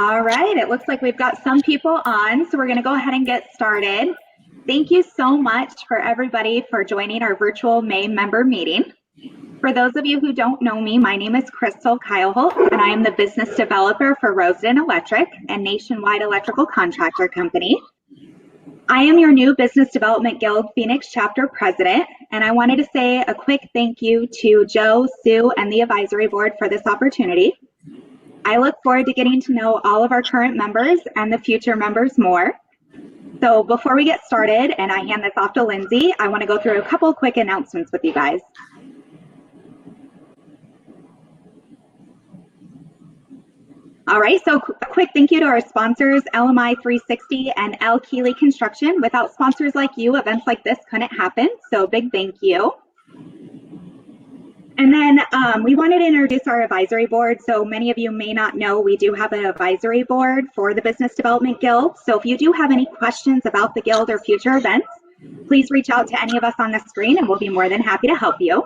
All right, it looks like we've got some people on, so we're going to go ahead and get started. Thank you so much for everybody for joining our virtual May member meeting. For those of you who don't know me, my name is Crystal Kyleholt, and I am the business developer for Rosedale Electric, a nationwide electrical contractor company. I am your new Business Development Guild Phoenix chapter president, and I wanted to say a quick thank you to Joe, Sue, and the advisory board for this opportunity. I look forward to getting to know all of our current members and the future members more. So before we get started and I hand this off to Lindsay, I want to go through a couple quick announcements with you guys. All right, so a quick thank you to our sponsors, LMI 360 and L. Keeley Construction. Without sponsors like you, events like this couldn't happen, so big thank you. And then we wanted to introduce our advisory board. So many of you may not know we do have an advisory board for the Business Development Guild. So if you do have any questions about the Guild or future events, please reach out to any of us on the screen and we'll be more than happy to help you.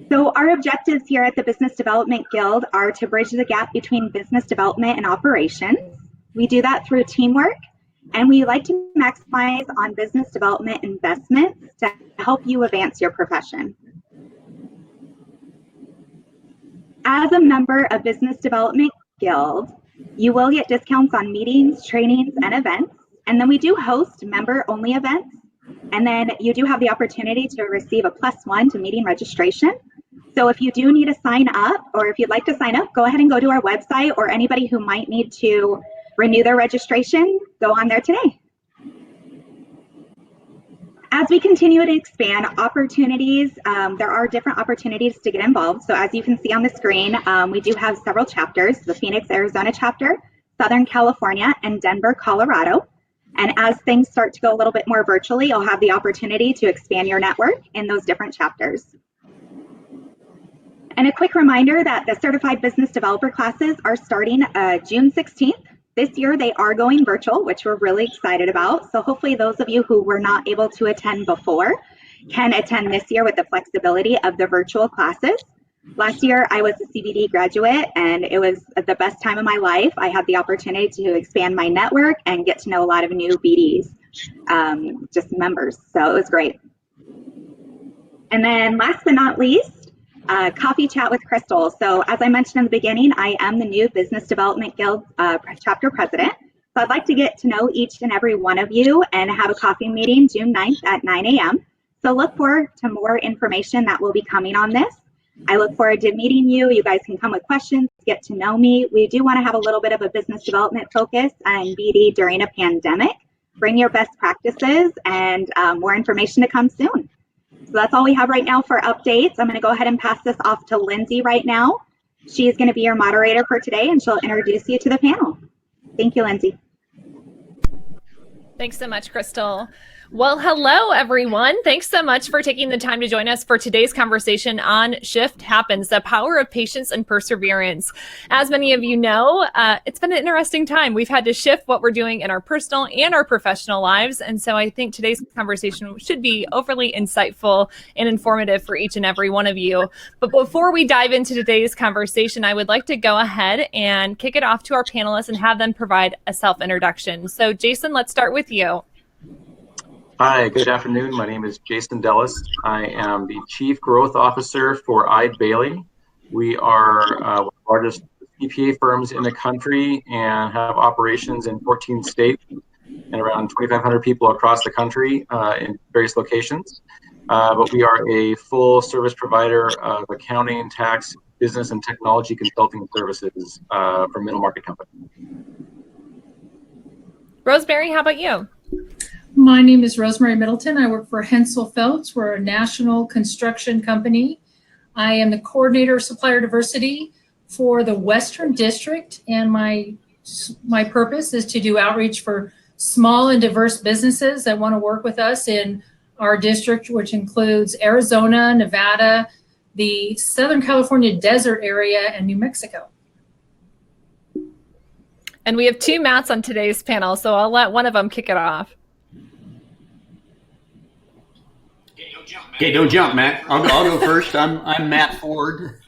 So our objectives here at the Business Development Guild are to bridge the gap between business development and operations. We do that through teamwork, and we like to maximize on business development investments to help you advance your profession. As a member of Business Development Guild, you will get discounts on meetings, trainings, and events. And then we do host member-only events. And then you do have the opportunity to receive a +1 to meeting registration. So if you do need to sign up, or if you'd like to sign up, go ahead and go to our website, or anybody who might need to renew their registration, go on there today. As we continue to expand opportunities, there are different opportunities to get involved. So as you can see on the screen, we do have several chapters, the Phoenix, Arizona chapter, Southern California, and Denver, Colorado. And as things start to go a little bit more virtually, you'll have the opportunity to expand your network in those different chapters. And a quick reminder that the Certified Business Developer classes are starting June 16th. This year, they are going virtual, which we're really excited about. So hopefully those of you who were not able to attend before can attend this year with the flexibility of the virtual classes. Last year, I was a CBD graduate, and it was the best time of my life. I had the opportunity to expand my network and get to know a lot of new BDs, just members. So it was great. And then last but not least, coffee chat with Crystal. So as I mentioned in the beginning, I am the new Business Development Guild chapter president. So I'd like to get to know each and every one of you and have a coffee meeting June 9th at 9 a.m. So look forward to more information that will be coming on this. I look forward to meeting you. You guys can come with questions, get to know me. We do want to have a little bit of a business development focus on BD during a pandemic. Bring your best practices, and more information to come soon. So that's all we have right now for updates. I'm going to go ahead and pass this off to Lindsay right now. She is going to be your moderator for today, and she'll introduce you to the panel. Thank you, Lindsay. Thanks so much, Crystal. Well, hello, everyone. Thanks so much for taking the time to join us for today's conversation on Shift Happens, the power of patience and perseverance. As many of you know, it's been an interesting time. We've had to shift what we're doing in our personal and our professional lives. And so I think today's conversation should be overly insightful and informative for each and every one of you. But before we dive into today's conversation, I would like to go ahead and kick it off to our panelists and have them provide a self-introduction. So Jason, let's start with you. Hi, good afternoon. My name is Jason Dellis. I am the Chief Growth Officer for Eide Bailly. We are one of the largest CPA firms in the country and have operations in 14 states and around 2,500 people across the country in various locations. But we are a full service provider of accounting, tax, business, and technology consulting services for middle market companies. Rosemary, how about you? My name is Rosemary Middleton. I work for Hensel Phelps. We're a national construction company. I am the coordinator of supplier diversity for the Western District, and my purpose is to do outreach for small and diverse businesses that want to work with us in our district, which includes Arizona, Nevada, the Southern California desert area, and New Mexico. And we have two Matts on today's panel, so I'll let one of them kick it off. Okay, don't jump, Matt. I'll go first. I'm Matt Ford.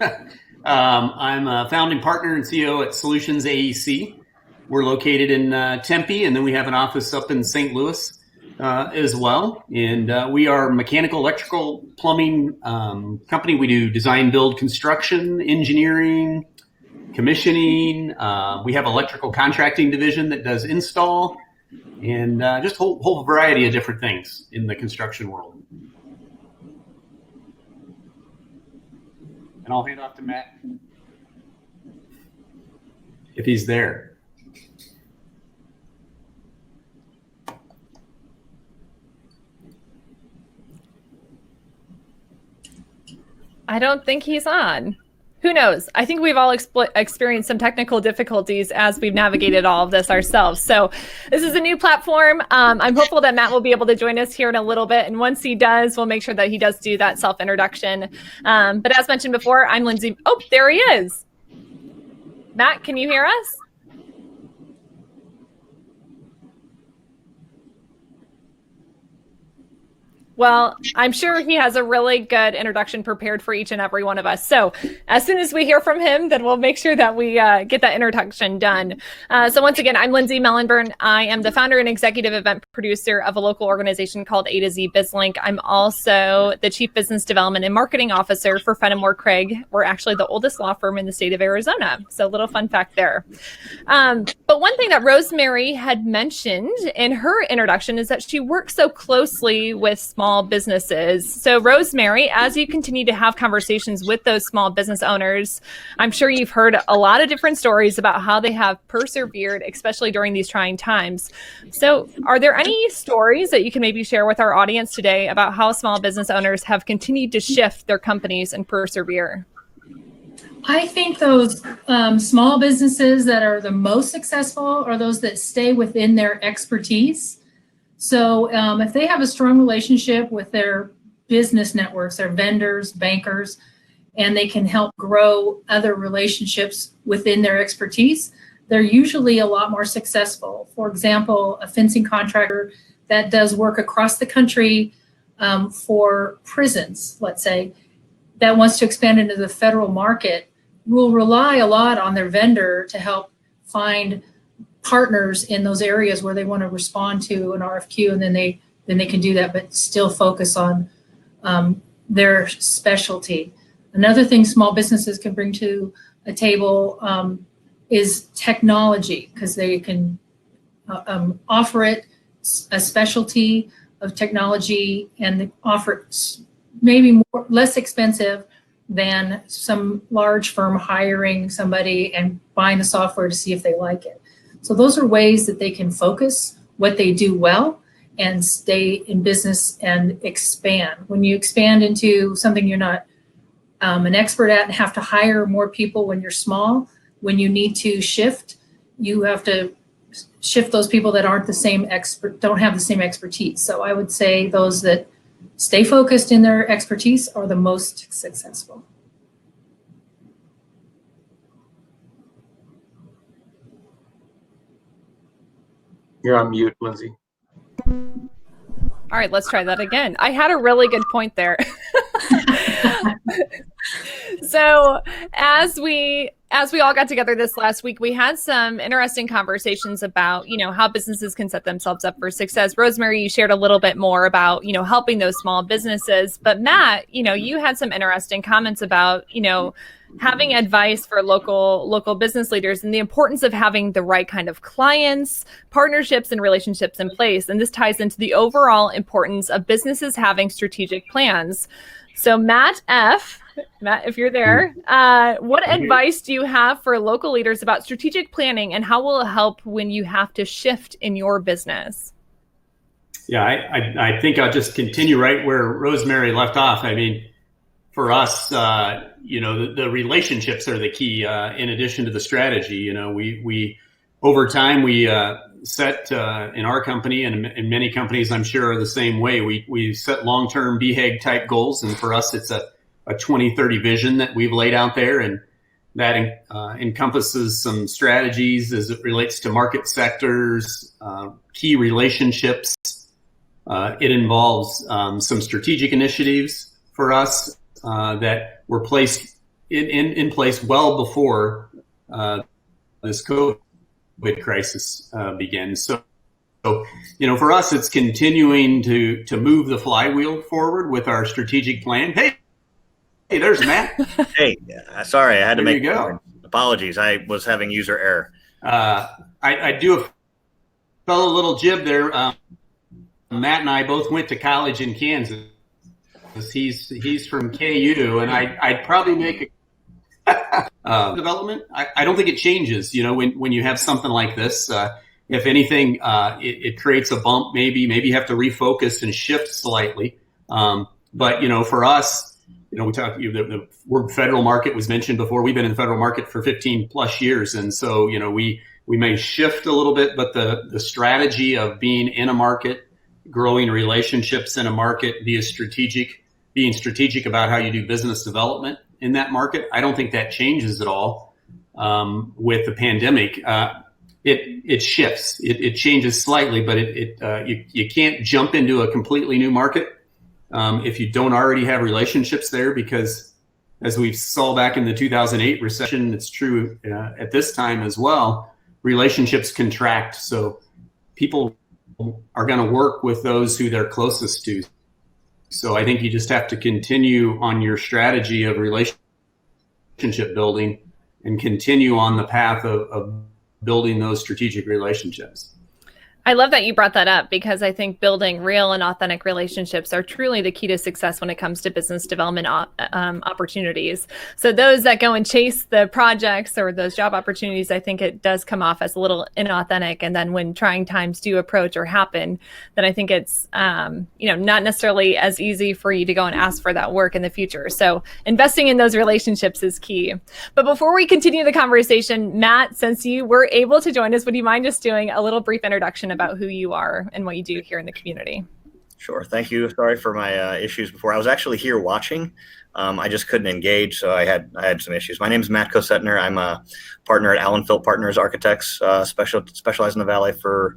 I'm a founding partner and CEO at Solutions AEC. We're located in Tempe, and then we have an office up in St. Louis as well. And we are a mechanical, electrical, plumbing company. We do design, build, construction, engineering, commissioning. We have electrical contracting division that does install, and just a whole variety of different things in the construction world. And I'll hand off to Matt if he's there. I don't think he's on. Who knows? I think we've all experienced some technical difficulties as we've navigated all of this ourselves. So this is a new platform. I'm hopeful that Matt will be able to join us here in a little bit. And once he does, we'll make sure that he does do that self-introduction. But as mentioned before, I'm Lindsay. Oh, there he is. Matt, can you hear us? Well, I'm sure he has a really good introduction prepared for each and every one of us. So as soon as we hear from him, then we'll make sure that we get that introduction done. So once again, I'm Lindsay Mellenburn. I am the founder and executive event producer of a local organization called A to Z BizLink. I'm also the chief business development and marketing officer for Fenimore Craig. We're actually the oldest law firm in the state of Arizona. So a little fun fact there. But one thing that Rosemary had mentioned in her introduction is that she works so closely with small businesses. So Rosemary, as you continue to have conversations with those small business owners, I'm sure you've heard a lot of different stories about how they have persevered, especially during these trying times. So are there any stories that you can maybe share with our audience today about how small business owners have continued to shift their companies and persevere? I think those small businesses that are the most successful are those that stay within their expertise. So if they have a strong relationship with their business networks, their vendors, bankers, and they can help grow other relationships within their expertise, they're usually a lot more successful. For example, a fencing contractor that does work across the country for prisons, let's say, that wants to expand into the federal market will rely a lot on their vendor to help find partners in those areas where they want to respond to an RFQ, and then they can do that, but still focus on their specialty. Another thing small businesses can bring to a table is technology, because they can offer it a specialty of technology and offer it maybe less expensive than some large firm hiring somebody and buying the software to see if they like it. So those are ways that they can focus what they do well and stay in business and expand. When you expand into something you're not an expert at and have to hire more people when you're small, when you need to shift, you have to shift those people that aren't the same expert, don't have the same expertise. So I would say those that stay focused in their expertise are the most successful. You're on mute, Lindsay. All right, let's try that again. I had a really good point there. So as we all got together this last week, we had some interesting conversations about, how businesses can set themselves up for success. Rosemary, you shared a little bit more about, helping those small businesses. But Matt, you had some interesting comments about, having advice for local business leaders and the importance of having the right kind of clients, partnerships, and relationships in place. And this ties into the overall importance of businesses having strategic plans. So Matt, if you're there, what advice do you have for local leaders about strategic planning, and how will it help when you have to shift in your business? Yeah, I think I'll just continue right where Rosemary left off. I mean, for us, the relationships are the key. In addition to the strategy, we over time we set in our company and in many companies, I'm sure, are the same way. We set long-term BHAG type goals, and for us, it's a 2030 vision that we've laid out there, and that encompasses some strategies as it relates to market sectors, key relationships. It involves some strategic initiatives for us that were placed in place well before this COVID crisis began. So, for us, it's continuing to move the flywheel forward with our strategic plan. Hey, there's Matt. Hey, sorry, I had to make go. Apologies. I was having user error. I do a fellow little jib there. Matt and I both went to college in Kansas. He's from KU, and I'd probably make a development. I don't think it changes. When you have something like this, if anything, it creates a bump. Maybe you have to refocus and shift slightly. But for us, we talked. The word federal market was mentioned before. We've been in the federal market for 15 plus years, and so we may shift a little bit, but the strategy of being in a market, growing relationships in a market, being strategic about how you do business development in that market, I don't think that changes at all with the pandemic. It shifts. It changes slightly, but you can't jump into a completely new market if you don't already have relationships there, because as we saw back in the 2008 recession, it's true at this time as well, relationships contract. So people are going to work with those who they're closest to. So I think you just have to continue on your strategy of relationship building and continue on the path of building those strategic relationships. I love that you brought that up, because I think building real and authentic relationships are truly the key to success when it comes to business development opportunities. So those that go and chase the projects or those job opportunities, I think it does come off as a little inauthentic. And then when trying times do approach or happen, then I think it's not necessarily as easy for you to go and ask for that work in the future. So investing in those relationships is key. But before we continue the conversation, Matt, since you were able to join us, would you mind just doing a little brief introduction about who you are and what you do here in the community? Sure. Thank you. Sorry for my issues before. I was actually here watching. I just couldn't engage, so I had some issues. My name is Matt Kosetner. I'm a partner at Allen Philp Partners Architects, specialized in the Valley for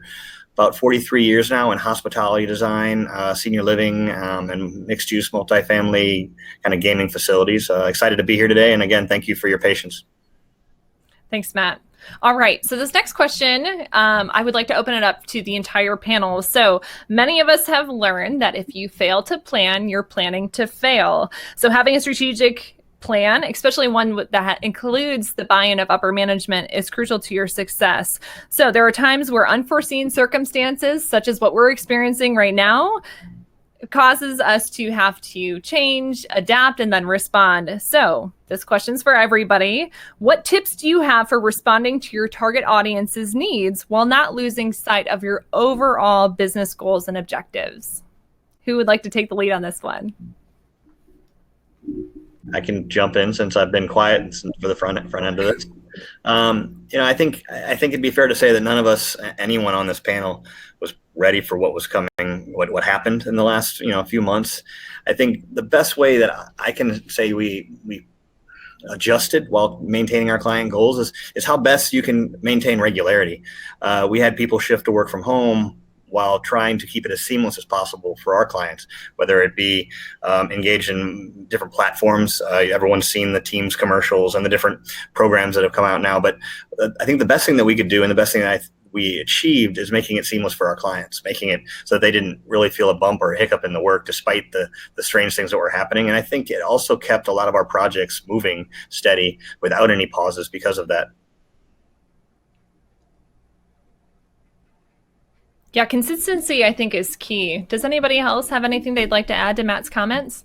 about 43 years now in hospitality design, senior living, and mixed-use multifamily kind of gaming facilities. Excited to be here today. And again, thank you for your patience. Thanks, Matt. All right. So this next question, I would like to open it up to the entire panel. So many of us have learned that if you fail to plan, you're planning to fail. So having a strategic plan, especially one that includes the buy-in of upper management, is crucial to your success. So there are times where unforeseen circumstances, such as what we're experiencing right now, causes us to have to change, adapt, and then respond. So this question's for everybody. What tips do you have for responding to your target audience's needs while not losing sight of your overall business goals and objectives? Who would like to take the lead on this one? I can jump in since I've been quiet for the front end of this. I think it'd be fair to say that none of us, anyone on this panel, was ready for what was coming, what happened in the last few months. I think the best way that I can say we adjusted while maintaining our client goals is how best you can maintain regularity. We had people shift to work from home while trying to keep it as seamless as possible for our clients, whether it be engaged in different platforms. Everyone's seen the Teams commercials and the different programs that have come out now. But I think the best thing that we could do, and the best thing that we achieved, is making it seamless for our clients, making it so that they didn't really feel a bump or a hiccup in the work despite the strange things that were happening. And I think it also kept a lot of our projects moving steady without any pauses because of that. Yeah, consistency, I think, is key. Does anybody else have anything they'd like to add to Matt's comments?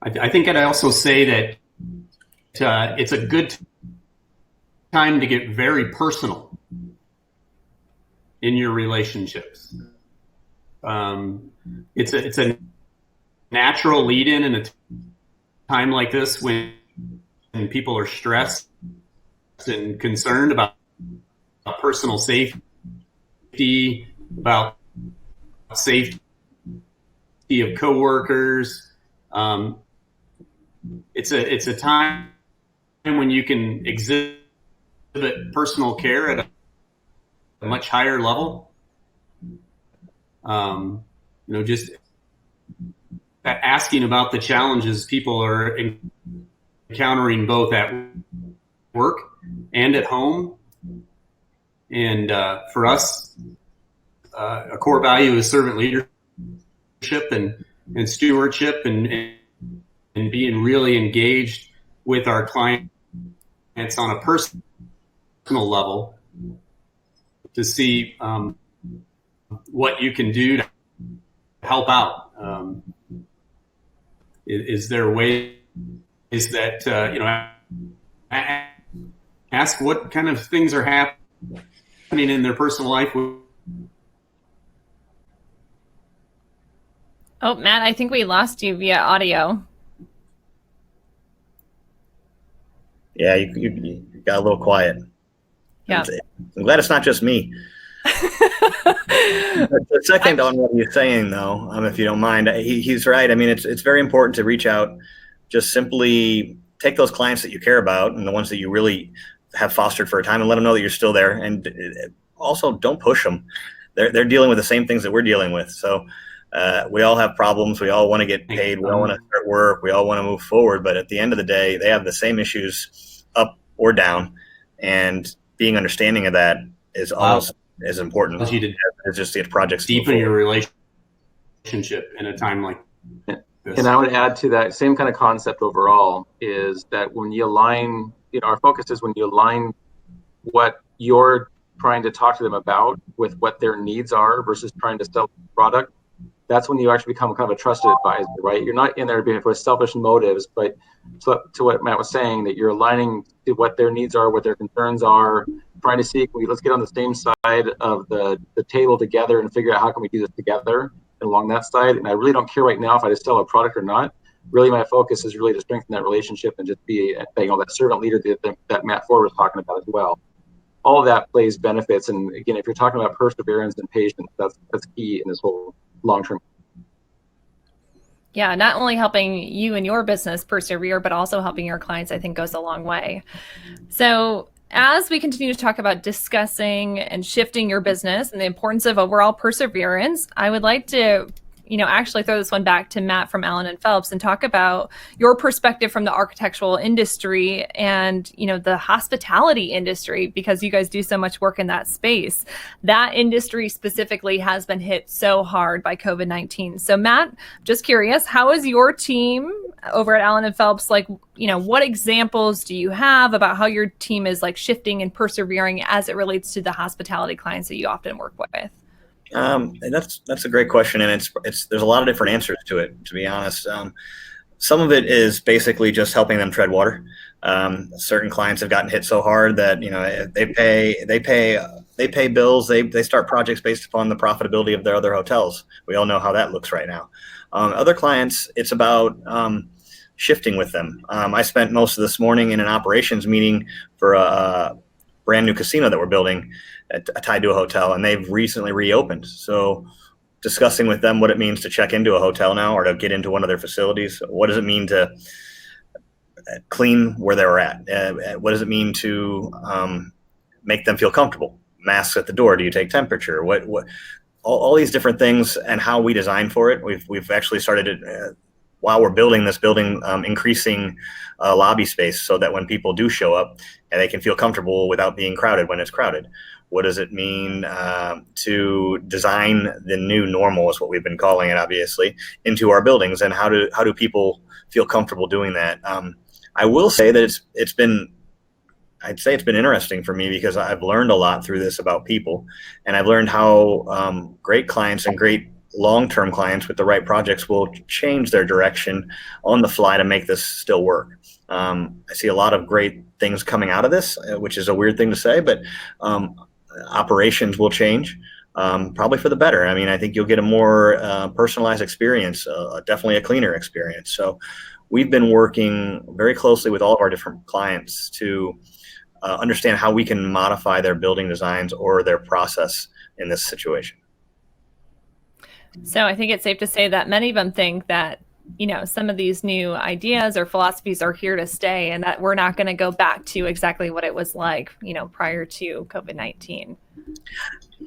I think I'd also say that it's a good time to get very personal in your relationships. It's a natural lead-in in a time like this when people are stressed and concerned about personal safety, about safety of coworkers. It's a time when you can exhibit personal care at a much higher level. Just asking about the challenges people are encountering both at work and at home. And for us, a core value is servant leadership and stewardship and being really engaged with our clients on a personal level to see what you can do to help out. Is there ways that, ask what kind of things are happening in their personal life? Oh, Matt, I think we lost you via audio. Yeah, you got a little quiet. Yeah. I'm glad it's not just me. The second on what he's saying, though, if you don't mind, he's right. I mean, it's very important to reach out, just simply take those clients that you care about and the ones that you really have fostered for a time and let them know that you're still there. And also don't push them. They're dealing with the same things that we're dealing with. So we all have problems. We all want to get paid. We all want to start work. We all want to move forward. But at the end of the day, they have the same issues up or down. And being understanding of that is almost as important as just the projects. Deepen your relationship in a time like this. And I would add to that same kind of concept overall is that when you align, our focus is when you align what you're trying to talk to them about with what their needs are versus trying to sell a product. That's when you actually become kind of a trusted advisor, right? You're not in there for selfish motives, but to what Matt was saying, that you're aligning to what their needs are, what their concerns are, trying to see, let's get on the same side of the table together and figure out how can we do this together along that side. And I really don't care right now if I just sell a product or not. Really, my focus is really to strengthen that relationship and just be, that servant leader that Matt Ford was talking about as well. All of that plays benefits. And again, if you're talking about perseverance and patience, that's key in this whole long-term. Yeah, not only helping you and your business persevere, but also helping your clients, I think goes a long way. So as we continue to talk about discussing and shifting your business and the importance of overall perseverance, I would like to actually throw this one back to Matt from Allen & Phelps and talk about your perspective from the architectural industry and, the hospitality industry, because you guys do so much work in that space. That industry specifically has been hit so hard by COVID-19. So Matt, just curious, how is your team over at Allen & Phelps, what examples do you have about how your team is shifting and persevering as it relates to the hospitality clients that you often work with? That's a great question, and there's a lot of different answers to it, to be honest. Some of it is basically just helping them tread water. Certain clients have gotten hit so hard that they pay bills. They start projects based upon the profitability of their other hotels. We all know how that looks right now. Other clients, it's about shifting with them. I spent most of this morning in an operations meeting for a brand new casino that we're building tied to a hotel, and they've recently reopened. So discussing with them what it means to check into a hotel now or to get into one of their facilities. What does it mean to clean where they were at? What does it mean to make them feel comfortable? Masks at the door. Do you take temperature? What all these different things, and how we design for it. We've actually started it while we're building this building, increasing lobby space so that when people do show up, and they can feel comfortable without being crowded when it's crowded. What does it mean to design the new normal, is what we've been calling it, obviously, into our buildings, and how do people feel comfortable doing that? I will say that it's been interesting for me, because I've learned a lot through this about people, and I've learned how great clients and great long-term clients with the right projects will change their direction on the fly to make this still work. I see a lot of great things coming out of this, which is a weird thing to say, but operations will change, probably for the better. I mean, I think you'll get a more personalized experience, definitely a cleaner experience. So we've been working very closely with all of our different clients to understand how we can modify their building designs or their process in this situation. So I think it's safe to say that many of them think that some of these new ideas or philosophies are here to stay, and that we're not going to go back to exactly what it was like, prior to COVID-19.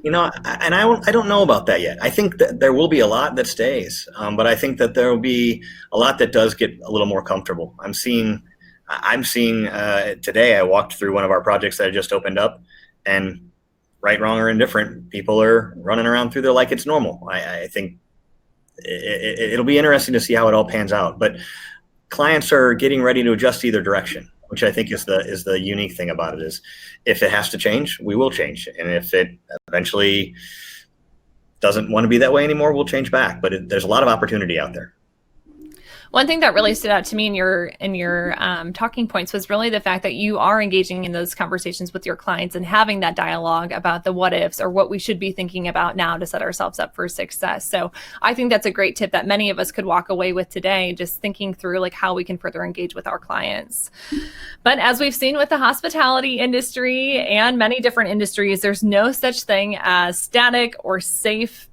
I don't know about that yet. I think that there will be a lot that stays, but I think that there will be a lot that does get a little more comfortable. I'm seeing today. I walked through one of our projects that I just opened up, and right, wrong, or indifferent, people are running around through there like it's normal. I think it'll be interesting to see how it all pans out. But clients are getting ready to adjust either direction, which I think is the unique thing about it. Is if it has to change, we will change, and if it eventually doesn't want to be that way anymore, we'll change back. But there's a lot of opportunity out there. One thing that really stood out to me in your talking points was really the fact that you are engaging in those conversations with your clients and having that dialogue about the what ifs or what we should be thinking about now to set ourselves up for success. So I think that's a great tip that many of us could walk away with today, just thinking through like how we can further engage with our clients. But as we've seen with the hospitality industry and many different industries, there's no such thing as static or safe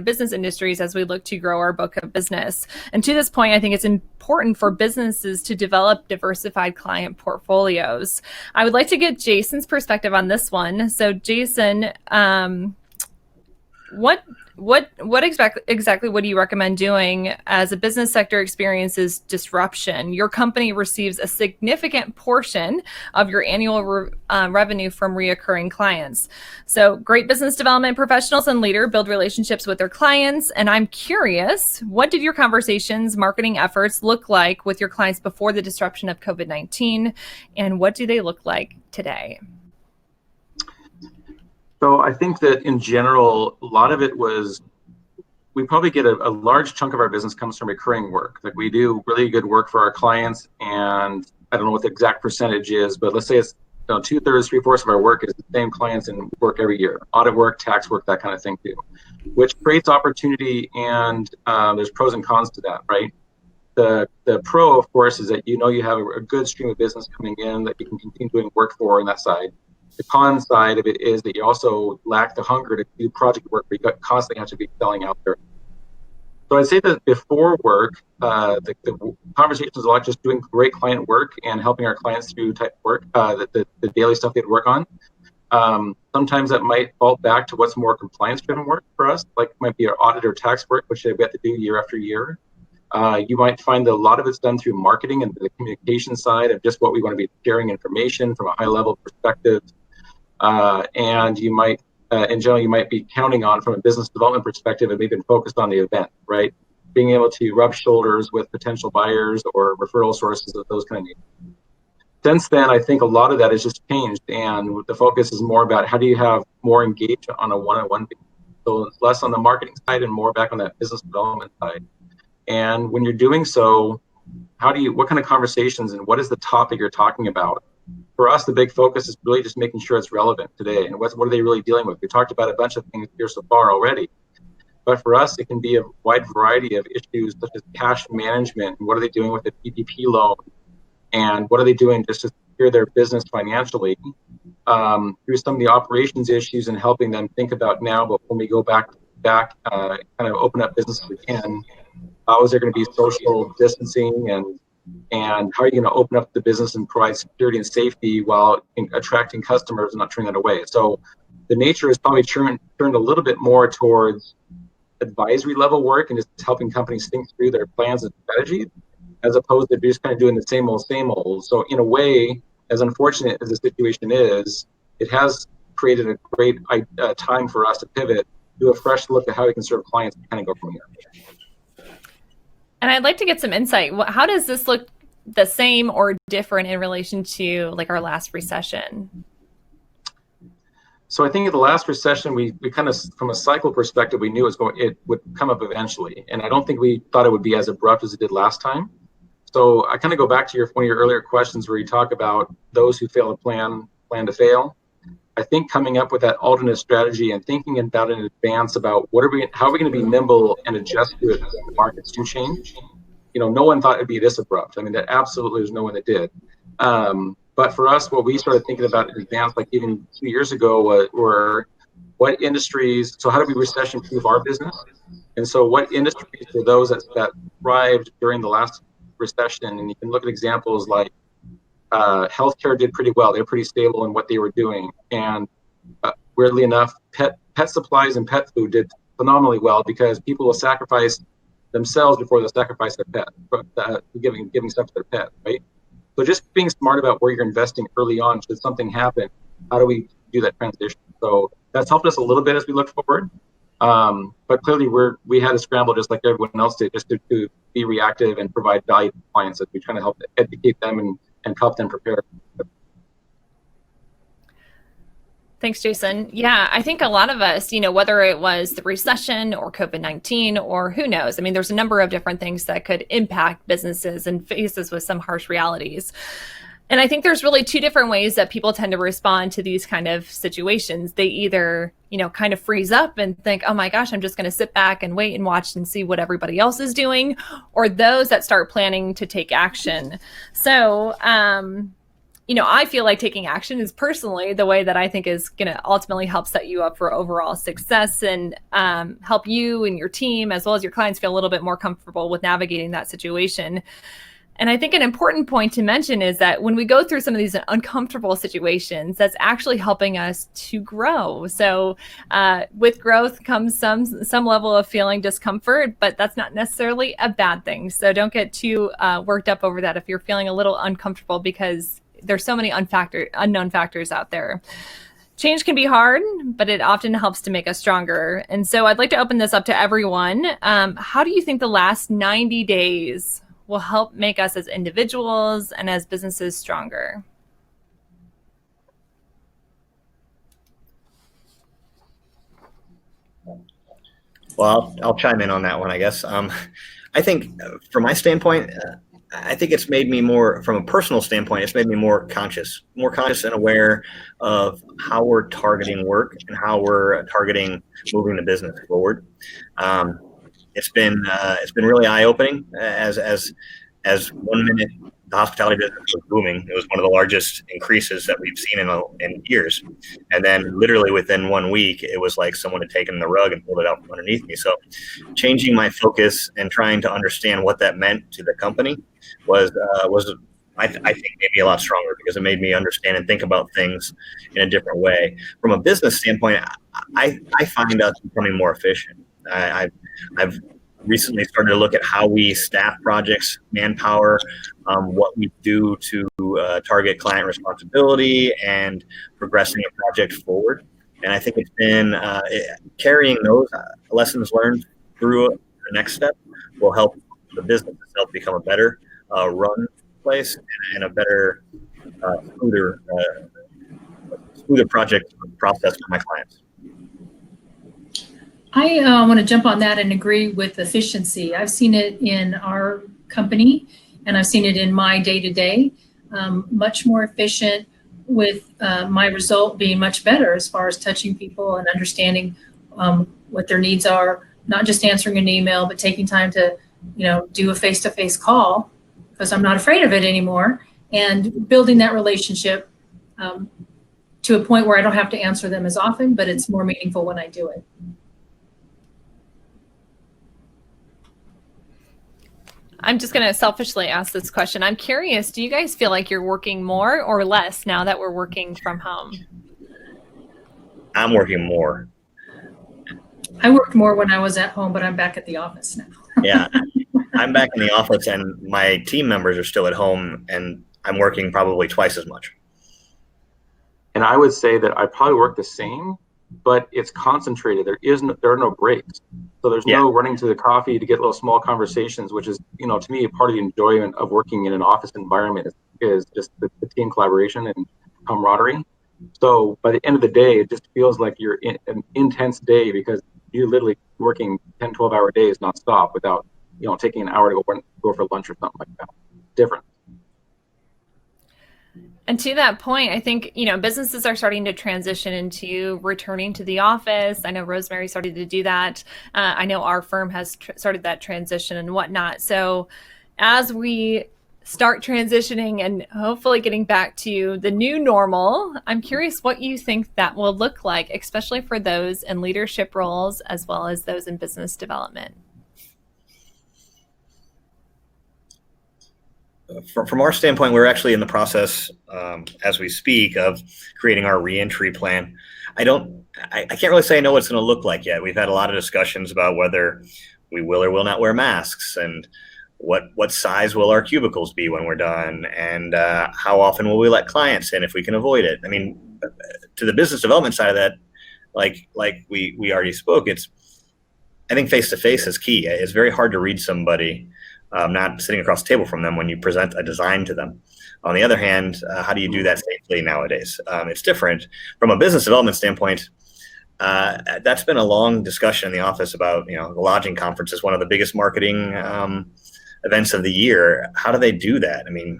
business industries as we look to grow our book of business. And to this point, I think it's important for businesses to develop diversified client portfolios. I would like to get Jason's perspective on this one. So Jason, what exactly what do you recommend doing as a business sector experiences disruption? Your company receives a significant portion of your annual revenue from reoccurring clients. So great business development professionals and leaders build relationships with their clients. And I'm curious, what did your conversations, marketing efforts look like with your clients before the disruption of COVID-19? And what do they look like today? So I think that in general, a lot of it was, we probably get a large chunk of our business comes from recurring work. Like we do really good work for our clients, and I don't know what the exact percentage is, but let's say it's 2/3, 3/4 of our work is the same clients and work every year. Audit work, tax work, that kind of thing too, which creates opportunity, and there's pros and cons to that, right? The pro, of course, is that you have a good stream of business coming in that you can continue doing work for on that side. The con side of it is that you also lack the hunger to do project work where you constantly have to be selling out there. So I'd say that before work, the conversation is a lot just doing great client work and helping our clients through type work, the daily stuff they'd work on. Sometimes that might fall back to what's more compliance-driven work for us, like it might be our audit or tax work, which we have to do year after year. You might find that a lot of it's done through marketing and the communication side of just what we want to be sharing information from a high-level perspective. And you might, in general, you might be counting on from a business development perspective and maybe focused on the event, right? Being able to rub shoulders with potential buyers or referral sources of those kind of needs. Since then, I think a lot of that has just changed, and the focus is more about how do you have more engagement on a one-on-one basis. So it's less on the marketing side and more back on that business development side. And when you're doing so, what kind of conversations and what is the topic you're talking about? For us, the big focus is really just making sure it's relevant today. And what are they really dealing with? We talked about a bunch of things here so far already. But for us, it can be a wide variety of issues such as cash management. And what are they doing with the PPP loan? And what are they doing just to secure their business financially? Through some of the operations issues and helping them think about now, but when we go back, kind of open up business as we can. How is there going to be social distancing and how are you going to open up the business and provide security and safety while attracting customers and not turning that away? So the nature is probably turned a little bit more towards advisory level work and just helping companies think through their plans and strategies, as opposed to just kind of doing the same old. So in a way, as unfortunate as the situation is, it has created a great time for us to pivot, do a fresh look at how we can serve clients and kind of go from here. And I'd like to get some insight. How does this look the same or different in relation to like our last recession? So I think in the last recession, we kind of, from a cycle perspective, we knew it would come up eventually. And I don't think we thought it would be as abrupt as it did last time. So I kind of go back to one of your earlier questions where you talk about those who fail to plan to fail. I think coming up with that alternate strategy and thinking about it in advance about how are we going to be nimble and adjust to it when the markets do change. No one thought it'd be this abrupt. I mean, that absolutely there's no one that did. But for us, what we started thinking about in advance, like even 2 years ago, were what industries. So how do we recession-proof our business? And so what industries were those that thrived during the last recession? And you can look at examples like healthcare did pretty well. They're pretty stable in what they were doing. And weirdly enough, pet supplies and pet food did phenomenally well because people will sacrifice themselves before they'll sacrifice their pet, giving stuff to their pet, right? So just being smart about where you're investing early on, should something happen, how do we do that transition? So that's helped us a little bit as we look forward. But clearly we had to scramble just like everyone else did, just to be reactive and provide value to clients as we try to help educate them and help them prepare. Thanks, Jason. Yeah, I think a lot of us, whether it was the recession or COVID-19 or who knows, I mean, there's a number of different things that could impact businesses and face us with some harsh realities. And I think there's really two different ways that people tend to respond to these kind of situations. They either, kind of freeze up and think, oh my gosh, I'm just going to sit back and wait and watch and see what everybody else is doing, or those that start planning to take action. So, I feel like taking action is personally the way that I think is going to ultimately help set you up for overall success and help you and your team, as well as your clients, feel a little bit more comfortable with navigating that situation. And I think an important point to mention is that when we go through some of these uncomfortable situations, that's actually helping us to grow. So with growth comes some level of feeling discomfort, but that's not necessarily a bad thing. So don't get too worked up over that if you're feeling a little uncomfortable, because there's so many unknown factors out there. Change can be hard, but it often helps to make us stronger. And so I'd like to open this up to everyone. How do you think the last 90 days will help make us as individuals and as businesses stronger? Well, I'll chime in on that one, I guess. I think from my standpoint, I think it's made me more, from a personal standpoint, it's made me more conscious and aware of how we're targeting work and how we're targeting moving the business forward. It's been really eye-opening as 1 minute the hospitality business was booming. It was one of the largest increases that we've seen in years. And then literally within 1 week, it was like someone had taken the rug and pulled it out from underneath me. So changing my focus and trying to understand what that meant to the company was I think made me a lot stronger, because it made me understand and think about things in a different way. From a business standpoint, I find us becoming more efficient. I've recently started to look at how we staff projects, manpower, what we do to target client responsibility and progressing a project forward. And I think it's been carrying those lessons learned through the next step will help the business itself become a better run place and a better, smoother project process for my clients. I want to jump on that and agree with efficiency. I've seen it in our company, and I've seen it in my day-to-day, much more efficient, with my result being much better as far as touching people and understanding what their needs are, not just answering an email, but taking time to, do a face-to-face call, because I'm not afraid of it anymore, and building that relationship to a point where I don't have to answer them as often, but it's more meaningful when I do it. I'm just going to selfishly ask this question. I'm curious, do you guys feel like you're working more or less now that we're working from home? I'm working more. I worked more when I was at home, but I'm back at the office now. Yeah, I'm back in the office, and my team members are still at home, and I'm working probably twice as much. And I would say that I probably work the same, but it's concentrated. There are no breaks. So there's no running to the coffee to get little small conversations, which is, to me, part of the enjoyment of working in an office environment is just the team collaboration and camaraderie. So by the end of the day, it just feels like you're in an intense day, because you're literally working 10, 12-hour days nonstop without, taking an hour to go for lunch or something like that. Different. And to that point, I think, businesses are starting to transition into returning to the office. I know Rosemary started to do that. I know our firm has started that transition and whatnot. So as we start transitioning and hopefully getting back to the new normal, I'm curious what you think that will look like, especially for those in leadership roles as well as those in business development. From our standpoint, we're actually in the process, as we speak, of creating our reentry plan. I can't really say I know what it's going to look like yet. We've had a lot of discussions about whether we will or will not wear masks, and what size will our cubicles be when we're done, and how often will we let clients in if we can avoid it. I mean, to the business development side of that, like we already spoke, I think face-to-face is key. It's very hard to read somebody not sitting across the table from them when you present a design to them. On the other hand, how do you do that safely nowadays? It's different. From a business development standpoint, that's been a long discussion in the office about, the lodging conference is one of the biggest marketing events of the year. How do they do that? I mean,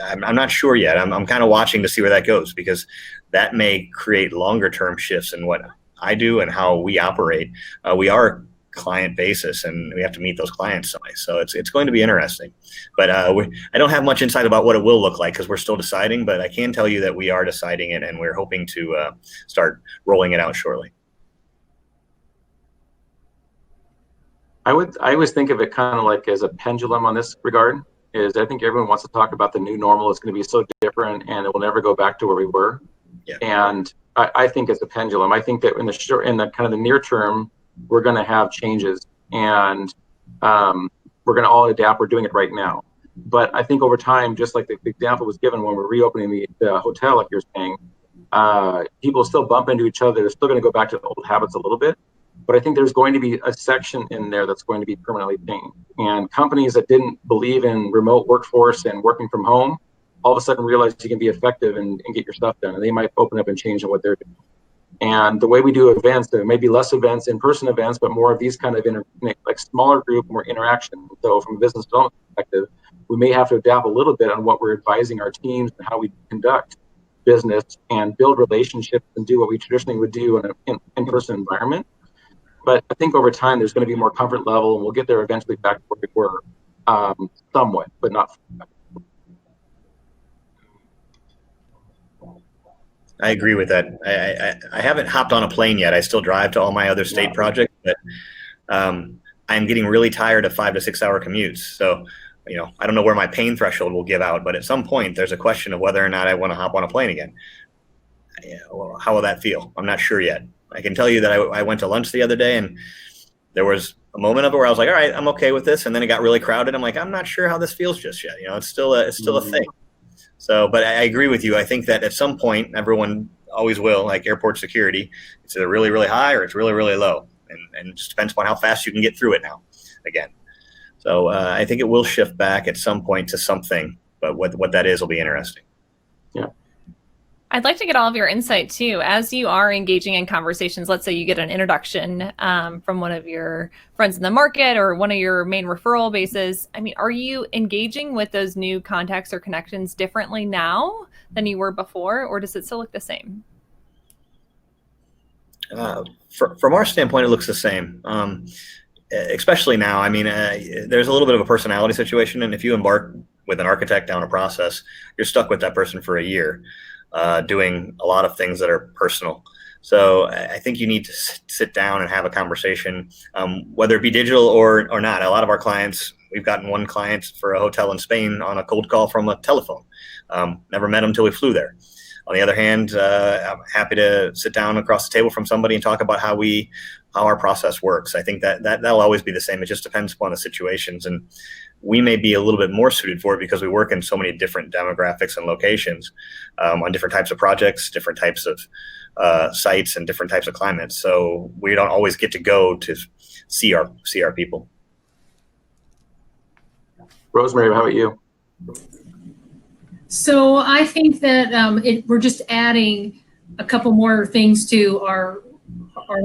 I'm not sure yet. I'm kind of watching to see where that goes, because that may create longer term shifts in what I do and how we operate. We are client basis, and we have to meet those clients someday. So it's going to be interesting. But I don't have much insight about what it will look like, because we're still deciding. But I can tell you that we are deciding it, and we're hoping to start rolling it out shortly. I always think of it kind of like as a pendulum on this regard. Is I think everyone wants to talk about the new normal. It's going to be so different, and it will never go back to where we were. Yeah. And I think it's a pendulum. I think that in the kind of the near term, we're going to have changes, and we're going to all adapt. We're doing it right now. But I think over time, just like the example was given when we're reopening the hotel, like you're saying, people still bump into each other. They're still going to go back to the old habits a little bit. But I think there's going to be a section in there that's going to be permanently changed. And companies that didn't believe in remote workforce and working from home, all of a sudden realize you can be effective and get your stuff done. And they might open up and change what they're doing. And the way we do events, there may be less events, in-person events, but more of these kind of like smaller group, more interaction. So from a business development perspective, we may have to adapt a little bit on what we're advising our teams and how we conduct business and build relationships and do what we traditionally would do in an in-person environment. But I think over time, there's going to be more comfort level, and we'll get there eventually back to where we were, somewhat, but not. I agree with that. I haven't hopped on a plane yet. I still drive to all my other state projects, but I'm getting really tired of 5 to 6 hour commutes. So, I don't know where my pain threshold will give out, but at some point, there's a question of whether or not I want to hop on a plane again. How will that feel? I'm not sure yet. I can tell you that I went to lunch the other day, and there was a moment of it where I was like, all right, I'm okay with this. And then it got really crowded. I'm like, I'm not sure how this feels just yet. It's still a thing. So, but I agree with you. I think that at some point, everyone always will, like airport security, it's either really, really high or it's really, really low. And it just depends upon how fast you can get through it now again. So I think it will shift back at some point to something, but what that is will be interesting. Yeah. I'd like to get all of your insight too, as you are engaging in conversations. Let's say you get an introduction from one of your friends in the market or one of your main referral bases. I mean, are you engaging with those new contacts or connections differently now than you were before, or does it still look the same? From our standpoint, it looks the same. Especially now. I mean, there's a little bit of a personality situation, and if you embark with an architect down a process, you're stuck with that person for a year. Doing a lot of things that are personal. So I think you need to sit down and have a conversation, whether it be digital or not. A lot of our clients, we've gotten one client for a hotel in Spain on a cold call from a telephone. Never met him until we flew there. On the other hand, I'm happy to sit down across the table from somebody and talk about how our process works. I think that'll always be the same. It just depends upon the situations. And we may be a little bit more suited for it because we work in so many different demographics and locations on different types of projects, different types of sites, and different types of climates. So we don't always get to go to see our people. Rosemary, how about you? So I think that we're just adding a couple more things to our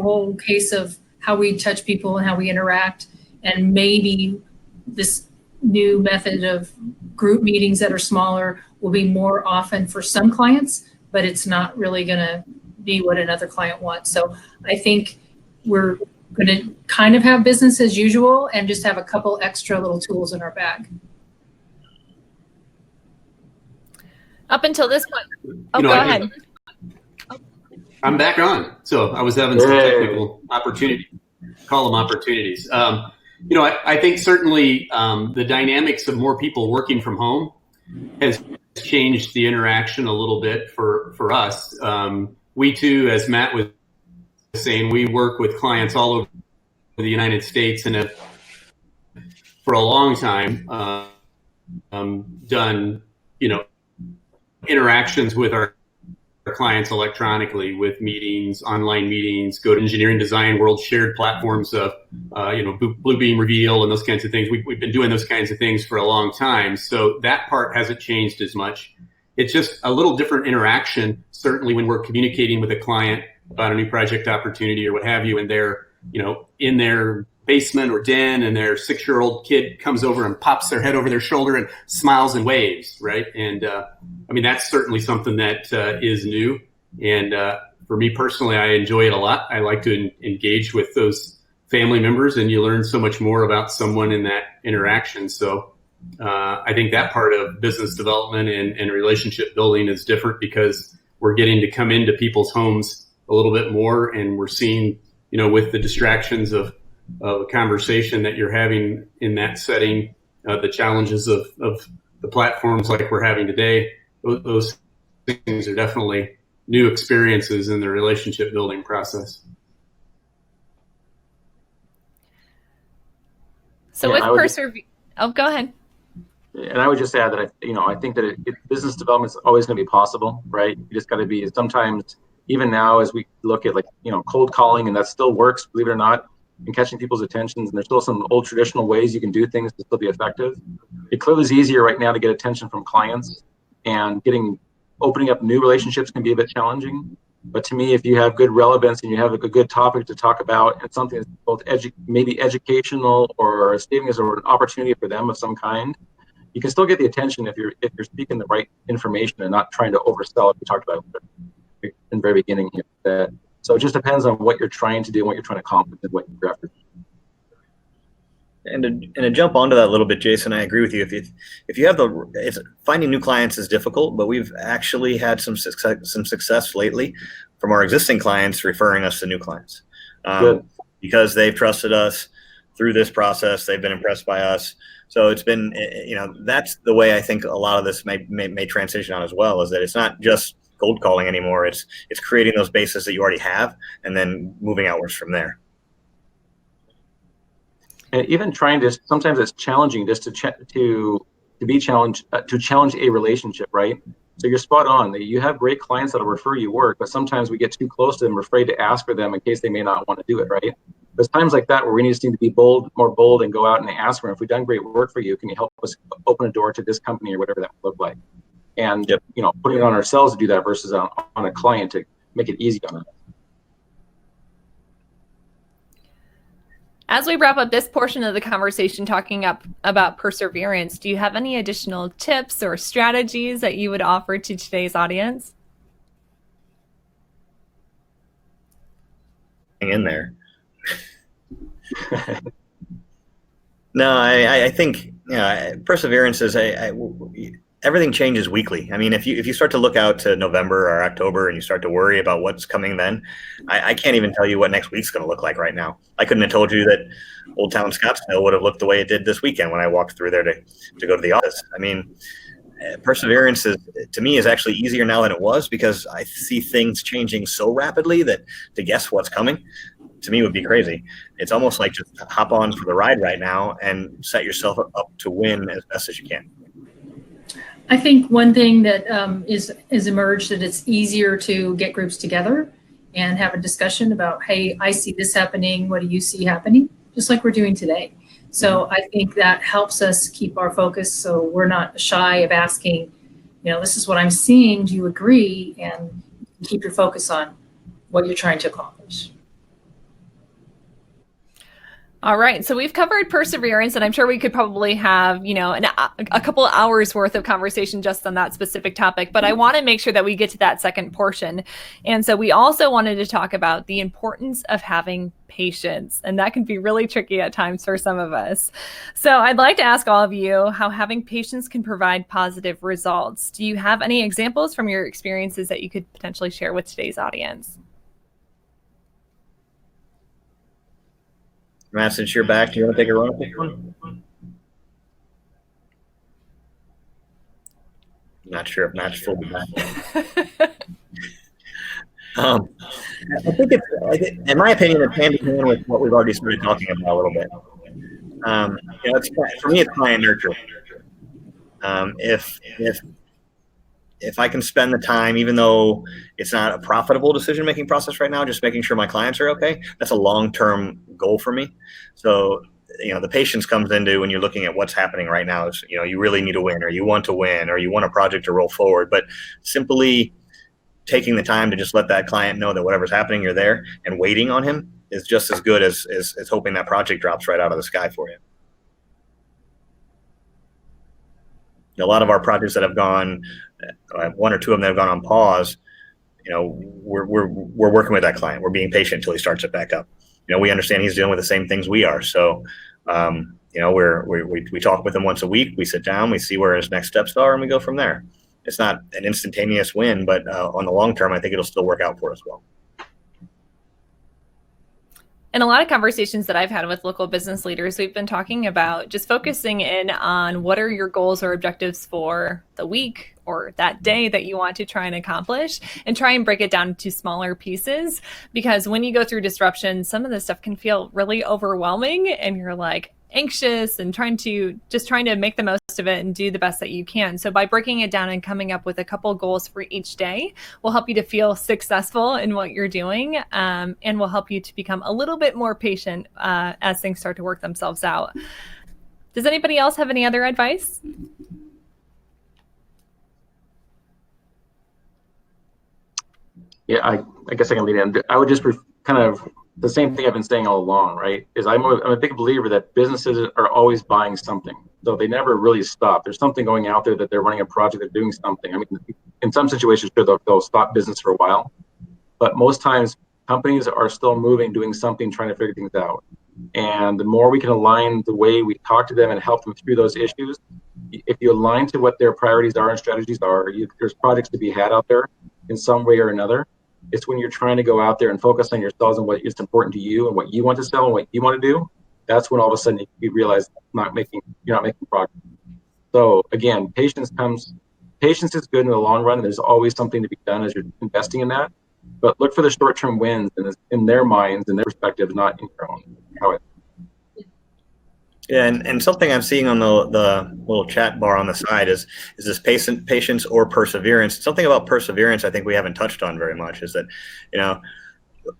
whole case of how we touch people and how we interact, and maybe this new method of group meetings that are smaller will be more often for some clients, but it's not really going to be what another client wants. So I think we're going to kind of have business as usual and just have a couple extra little tools in our bag. Up until this point. Oh, go ahead. I'm back on. So I was having some technical opportunities. Call them opportunities. I think certainly the dynamics of more people working from home has changed the interaction a little bit for us. we too, as Matt was saying, we work with clients all over the United States and have for a long time done, interactions with our clients electronically with meetings, online meetings, go to engineering design world shared platforms of, Bluebeam Reveal and those kinds of things. We've been doing those kinds of things for a long time. So that part hasn't changed as much. It's just a little different interaction, certainly when we're communicating with a client about a new project opportunity or what have you, and they're, in their basement or den, and their 6-year-old kid comes over and pops their head over their shoulder and smiles and waves, right? And that's certainly something that is new. And for me personally, I enjoy it a lot. I like to engage with those family members, and you learn so much more about someone in that interaction. So I think that part of business development and relationship building is different because we're getting to come into people's homes a little bit more, and we're seeing, with the distractions of a conversation that you're having in that setting, the challenges of the platforms like we're having today. Those things are definitely new experiences in the relationship building process. So with Perseverance, go ahead. And I would just add that I think that business development is always going to be possible, right? You just got to be sometimes, even now as we look at cold calling, and that still works, believe it or not, and catching people's attentions. And there's still some old traditional ways you can do things to still be effective. It clearly is easier right now to get attention from clients, and opening up new relationships can be a bit challenging. But to me, if you have good relevance and you have a good topic to talk about, and something that's both maybe educational or saving us or an opportunity for them of some kind, you can still get the attention if you're speaking the right information and not trying to oversell it. We talked about it in the very beginning here. So it just depends on what you're trying to do, what you're trying to accomplish, and what you're after. And to jump onto that a little bit, Jason, I agree with you. If you have finding new clients is difficult, but we've actually had some success lately from our existing clients referring us to new clients because they've trusted us through this process. They've been impressed by us. So it's been, that's the way I think a lot of this may transition on as well, is that it's not just cold calling anymore. It's creating those bases that you already have and then moving outwards from there. And even sometimes it's challenging just to challenge a relationship, right? So you're spot on. You have great clients that'll refer you work, but sometimes we get too close to them. We're afraid to ask for them in case they may not want to do it, right? There's times like that where we need to be more bold and go out and ask for them. If we've done great work for you, can you help us open a door to this company or whatever that would look like? And putting it on ourselves to do that versus on a client to make it easy on us. As we wrap up this portion of the conversation talking about perseverance, do you have any additional tips or strategies that you would offer to today's audience? Hang in there. No, I think perseverance is everything changes weekly. I mean, if you start to look out to November or October and you start to worry about what's coming then, I can't even tell you what next week's going to look like right now. I couldn't have told you that Old Town Scottsdale would have looked the way it did this weekend when I walked through there to go to the office. I mean, perseverance to me is actually easier now than it was because I see things changing so rapidly that to guess what's coming to me would be crazy. It's almost like just hop on for the ride right now and set yourself up to win as best as you can. I think one thing that is emerged that it's easier to get groups together and have a discussion about, hey, I see this happening. What do you see happening? Just like we're doing today. So I think that helps us keep our focus. So we're not shy of asking, this is what I'm seeing. Do you agree? And keep your focus on what you're trying to accomplish. All right. So we've covered perseverance, and I'm sure we could probably have, a couple of hours worth of conversation just on that specific topic. But I want to make sure that we get to that second portion. And so we also wanted to talk about the importance of having patience. And that can be really tricky at times for some of us. So I'd like to ask all of you how having patience can provide positive results. Do you have any examples from your experiences that you could potentially share with today's audience? Matt, since you're back, do you want to take a run at this one? Not sure if Matt's fully back. I think in my opinion, it's hand in hand with what we've already started talking about a little bit. For me, it's client nurture. If I can spend the time, even though it's not a profitable decision-making process right now, just making sure my clients are okay, that's a long-term goal for me. So, the patience comes into when you're looking at what's happening right now is, you really need to win, or you want to win, or you want a project to roll forward. But simply taking the time to just let that client know that whatever's happening, you're there, and waiting on him is just as good as hoping that project drops right out of the sky for you. A lot of our projects that have gone, one or two of them that have gone on pause, we're working with that client. We're being patient until he starts it back up. We understand he's dealing with the same things we are. So, we talk with him once a week. We sit down, we see where his next steps are, and we go from there. It's not an instantaneous win, but on the long term, I think it'll still work out for us well. In a lot of conversations that I've had with local business leaders, we've been talking about just focusing in on what are your goals or objectives for the week or that day that you want to try and accomplish, and try and break it down into smaller pieces. Because when you go through disruption, some of this stuff can feel really overwhelming, and you're like anxious and trying to make the most of it and do the best that you can. So by breaking it down and coming up with a couple goals for each day will help you to feel successful in what you're doing, and will help you to become a little bit more patient as things start to work themselves out. Does anybody else have any other advice? Yeah, I guess I can lead in. I would just kind of the same thing I've been saying all along, right? Is I'm a big believer that businesses are always buying something, so they never really stop. There's something going out there that they're running a project, they're doing something. I mean, in some situations, sure, they'll stop business for a while, but most times companies are still moving, doing something, trying to figure things out. And the more we can align the way we talk to them and help them through those issues, if you align to what their priorities are and strategies are, there's projects to be had out there in some way or another. It's when you're trying to go out there and focus on yourselves and what is important to you and what you want to sell and what you want to do. That's when all of a sudden you realize you're not making progress. So again, patience is good in the long run. And there's always something to be done as you're investing in that. But look for the short-term wins in their minds and their perspective, not in your own. Yeah, and something I'm seeing on the little chat bar on the side is this patience or perseverance. Something about perseverance I think we haven't touched on very much is that,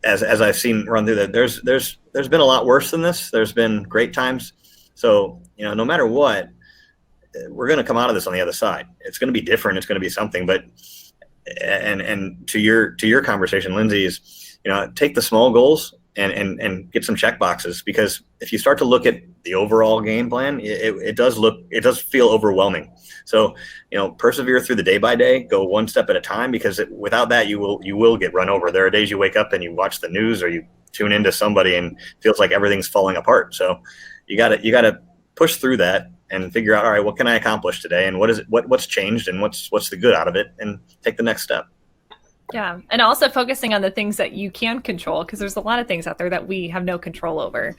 as I've seen run through that, there's been a lot worse than this. There's been great times. So, no matter what, we're going to come out of this on the other side. It's going to be different. It's going to be something. But and to your conversation, Lindsay, is take the small goals and get some check boxes, because if you start to look at the overall game plan, it does feel overwhelming. So, persevere through the day by day, go one step at a time, because without that, you will get run over. There are days you wake up and you watch the news or you tune into somebody and it feels like everything's falling apart. So you gotta push through that and figure out, all right, what can I accomplish today? And what's changed and what's the good out of it, and take the next step. Yeah. And also focusing on the things that you can control, because there's a lot of things out there that we have no control over.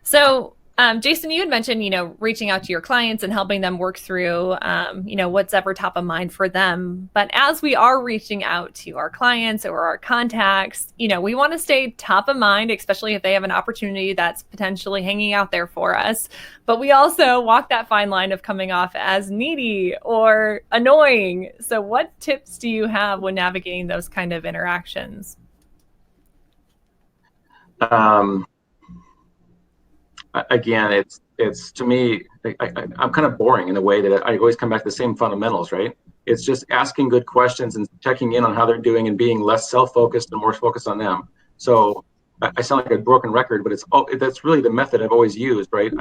So, Jason, you had mentioned, reaching out to your clients and helping them work through, what's ever top of mind for them. But as we are reaching out to our clients or our contacts, we want to stay top of mind, especially if they have an opportunity that's potentially hanging out there for us. But we also walk that fine line of coming off as needy or annoying. So what tips do you have when navigating those kind of interactions? Again, it's to me, I'm kind of boring in a way that I always come back to the same fundamentals, right? It's just asking good questions and checking in on how they're doing and being less self-focused and more focused on them. So I sound like a broken record, but that's really the method I've always used, right?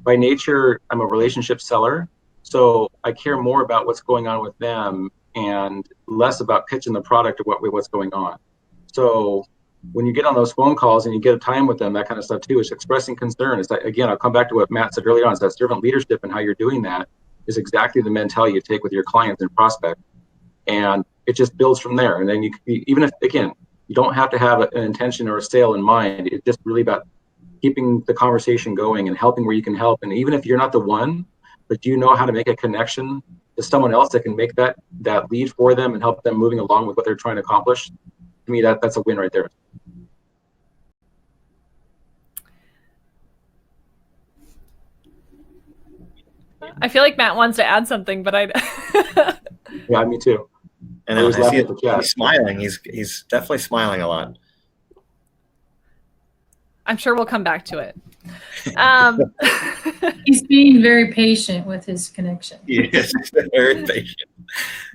By nature, I'm a relationship seller. So I care more about what's going on with them and less about pitching the product or what's going on. So when you get on those phone calls and you get a time with them, that kind of stuff too, is expressing concern. It's like, again, I'll come back to what Matt said earlier on, is that servant leadership and how you're doing that is exactly the mentality you take with your clients and prospects. And it just builds from there. And then even if, again, you don't have to have an intention or a sale in mind, it's just really about keeping the conversation going and helping where you can help. And even if you're not the one, but you know how to make a connection to someone else that can make that lead for them and help them moving along with what they're trying to accomplish, to me, that's a win right there. I feel like Matt wants to add something, but Yeah, me too. And I see he's smiling. He's definitely smiling a lot. I'm sure we'll come back to it. He's being very patient with his connection. Yes, very patient.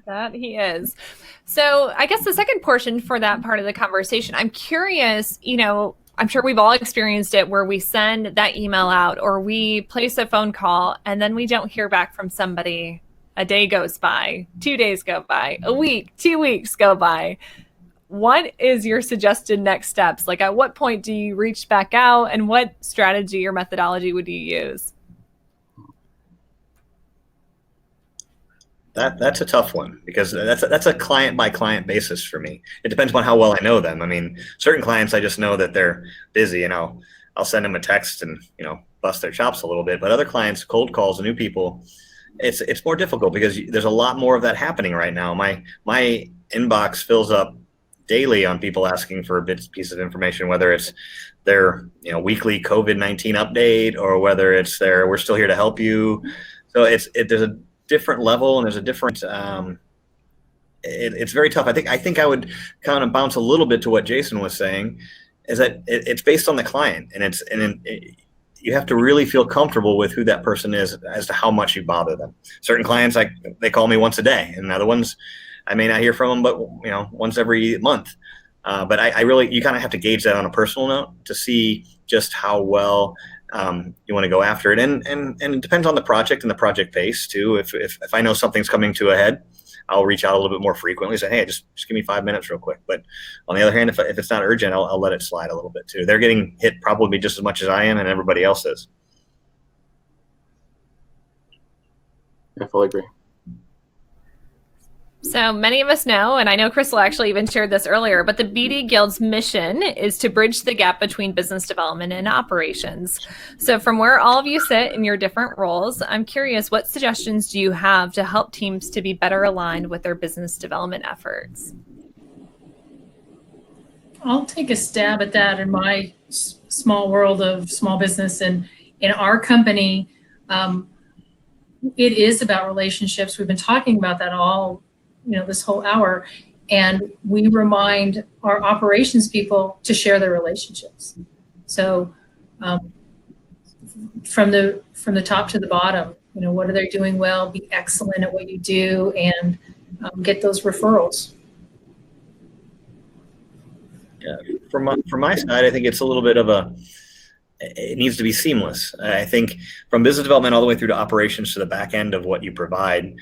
That he is. So I guess the second portion for that part of the conversation, I'm curious, I'm sure we've all experienced it where we send that email out or we place a phone call and then we don't hear back from somebody. A day goes by, 2 days go by, a week, 2 weeks go by. What is your suggested next steps? Like, at what point do you reach back out, and what strategy or methodology would you use? That's a tough one because that's a client by client basis for me. It depends on how well I know them. I mean, certain clients I just know that they're busy, and I'll send them a text and bust their chops a little bit. But other clients, cold calls, new people, it's more difficult because there's a lot more of that happening right now. My inbox fills up daily on people asking for a piece of information, whether it's their weekly COVID-19 update or whether it's their we're still here to help you. So there's a different level and there's a different it's very tough. I think I would kind of bounce a little bit to what Jason was saying, is that it's based on the client, and you have to really feel comfortable with who that person is as to how much you bother them. Certain clients, they call me once a day, and other ones I may not hear from them, but once every month. But I really, you kind of have to gauge that on a personal note to see just how well you want to go after it, and it depends on the project and the project pace too. If I know something's coming to a head, I'll reach out a little bit more frequently. Say, hey, just give me 5 minutes real quick. But on the other hand, if it's not urgent, I'll let it slide a little bit too. They're getting hit probably just as much as I am and everybody else is. I fully agree. So many of us know, and I know Crystal actually even shared this earlier, but the BD Guild's mission is to bridge the gap between business development and operations. So from where all of you sit in your different roles, I'm curious, what suggestions do you have to help teams to be better aligned with their business development efforts? I'll take a stab at that in my small world of small business. And in our company, it is about relationships. We've been talking about that all this whole hour, and we remind our operations people to share their relationships. So from the top to the bottom, what are they doing well? Be excellent at what you do, and get those referrals. Yeah, from my side, I think it's a little bit of it needs to be seamless. I think from business development all the way through to operations to the back end of what you provide,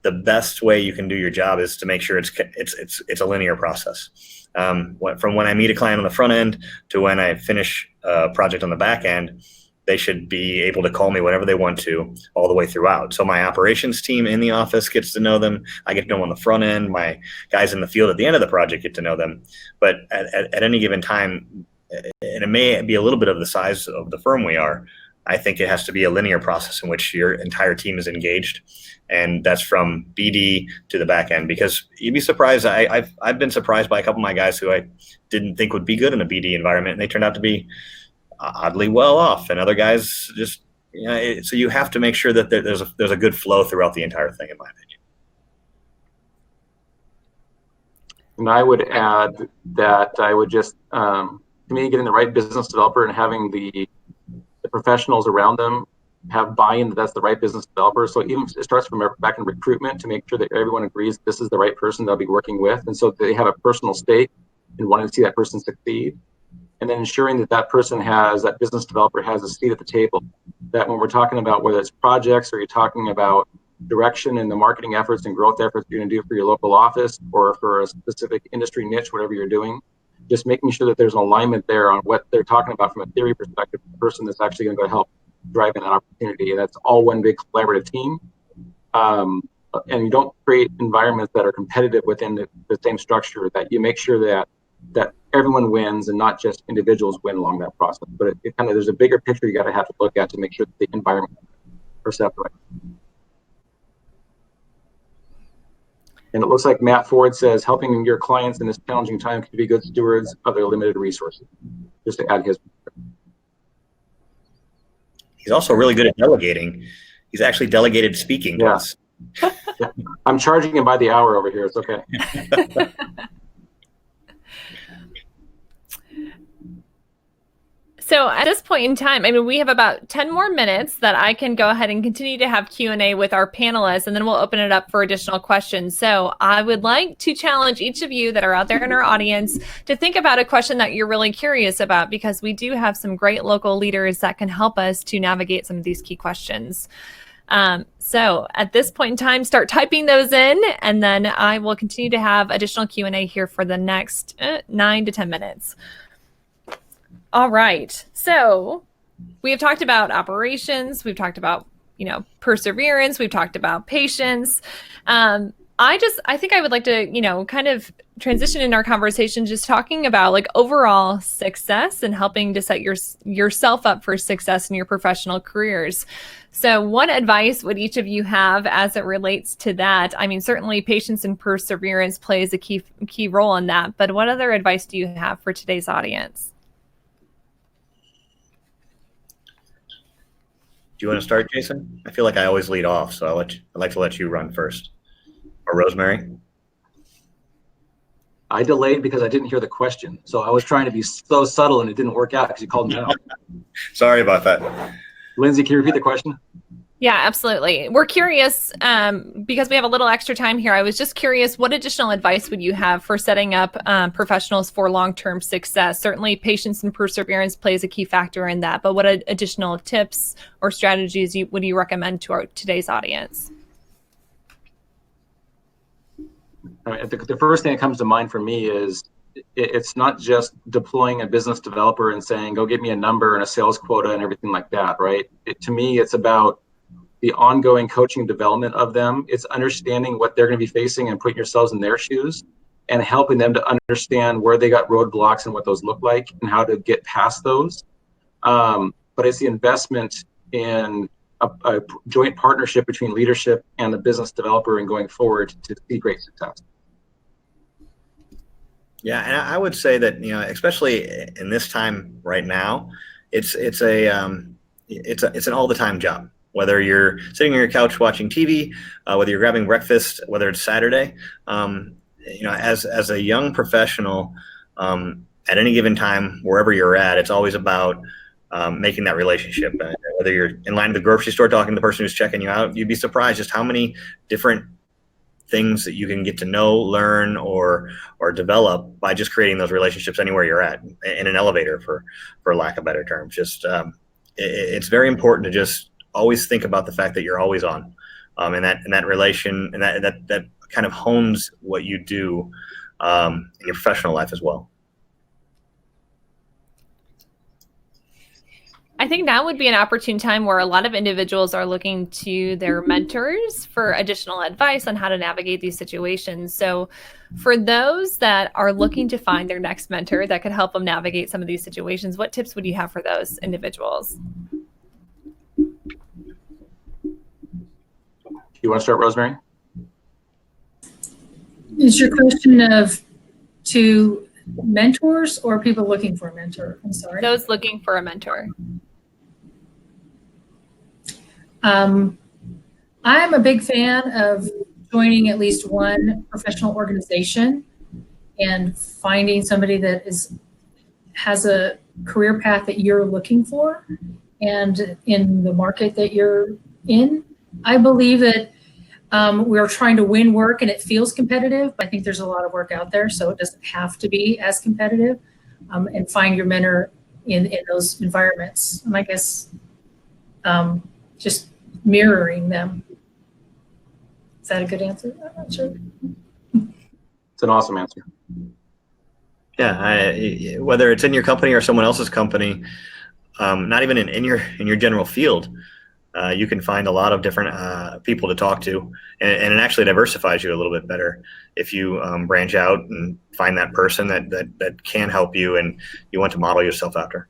the best way you can do your job is to make sure it's a linear process. From when I meet a client on the front end to when I finish a project on the back end, they should be able to call me whenever they want to, all the way throughout. So my operations team in the office gets to know them. I get to know them on the front end. My guys in the field at the end of the project get to know them. But at any given time, and it may be a little bit of the size of the firm we are, I think it has to be a linear process in which your entire team is engaged. And that's from BD to the back end, because you'd be surprised. I've been surprised by a couple of my guys who I didn't think would be good in a BD environment, and they turned out to be oddly well off. And other guys just, so you have to make sure that there's a good flow throughout the entire thing, in my opinion. And I would add that I would just, to me, getting the right business developer and having the professionals around them have buy-in that that's the right business developer. So even it starts from back in recruitment to make sure that everyone agrees this is the right person they'll be working with. And so they have a personal stake in wanting to see that person succeed. And then ensuring that that business developer has a seat at the table. That when we're talking about whether it's projects or you're talking about direction and the marketing efforts and growth efforts you're going to do for your local office or for a specific industry niche, whatever you're doing, just making sure that there's an alignment there on what they're talking about from a theory perspective, the person that's actually going to go help drive in that opportunity. And that's all one big collaborative team. And you don't create environments that are competitive within the same structure, that you make sure that everyone wins and not just individuals win along that process. But it kind of, there's a bigger picture you got to have to look at to make sure that the environment are separate. And it looks like Matt Ford says, helping your clients in this challenging time can be good stewards of their limited resources. Just to add his. He's also really good at delegating. He's actually delegated speaking to us. Yeah. I'm charging him by the hour over here. It's okay. So at this point in time, I mean, we have about 10 more minutes that I can go ahead and continue to have Q&A with our panelists, and then we'll open it up for additional questions. So I would like to challenge each of you that are out there in our audience to think about a question that you're really curious about, because we do have some great local leaders that can help us to navigate some of these key questions. So at this point in time, start typing those in, and then I will continue to have additional Q&A here for the next 9 to 10 minutes. All right. So we have talked about operations. We've talked about, perseverance. We've talked about patience. I think I would like to, kind of transition in our conversation, just talking about like overall success and helping to set yourself up for success in your professional careers. So what advice would each of you have as it relates to that? I mean, certainly patience and perseverance plays a key role in that, but what other advice do you have for today's audience? Do you want to start, Jason? I feel like I always lead off, so I'd like to let you run first. Or Rosemary? I delayed because I didn't hear the question. So I was trying to be so subtle and it didn't work out because you called me out. Sorry about that. Lindsay, can you repeat the question? Yeah, absolutely. We're curious because we have a little extra time here. I was just curious, what additional advice would you have for setting up professionals for long-term success? Certainly, patience and perseverance plays a key factor in that. But what additional tips or strategies would you recommend to today's audience? The first thing that comes to mind for me is it's not just deploying a business developer and saying, go get me a number and a sales quota and everything like that, right? To me, it's about the ongoing coaching development of them. It's understanding what they're going to be facing and putting yourselves in their shoes and helping them to understand where they got roadblocks and what those look like and how to get past those. But it's the investment in a joint partnership between leadership and the business developer and going forward to see great success. Yeah, and I would say that, especially in this time right now, it's an all the time job. Whether you're sitting on your couch watching TV, whether you're grabbing breakfast, whether it's Saturday, as a young professional, at any given time, wherever you're at, it's always about making that relationship. Whether you're in line at the grocery store talking to the person who's checking you out, you'd be surprised just how many different things that you can get to know, learn, or develop by just creating those relationships anywhere you're at, in an elevator, for lack of better terms. Just it's very important to just always think about the fact that you're always on, and that relation, and that kind of hones what you do in your professional life as well. I think that would be an opportune time where a lot of individuals are looking to their mentors for additional advice on how to navigate these situations. So for those that are looking to find their next mentor that could help them navigate some of these situations, what tips would you have for those individuals? You want to start, Rosemary? Is your question to mentors or people looking for a mentor? I'm sorry. Those looking for a mentor. I'm a big fan of joining at least one professional organization and finding somebody that has a career path that you're looking for and in the market that you're in. I believe that we're trying to win work and it feels competitive, but I think there's a lot of work out there, so it doesn't have to be as competitive, and find your mentor in those environments. And I guess just mirroring them. Is that a good answer? I'm not sure. It's an awesome answer. Yeah, whether it's in your company or someone else's company, not even in your general field, you can find a lot of different people to talk to, and it actually diversifies you a little bit better if you branch out and find that person that can help you and you want to model yourself after.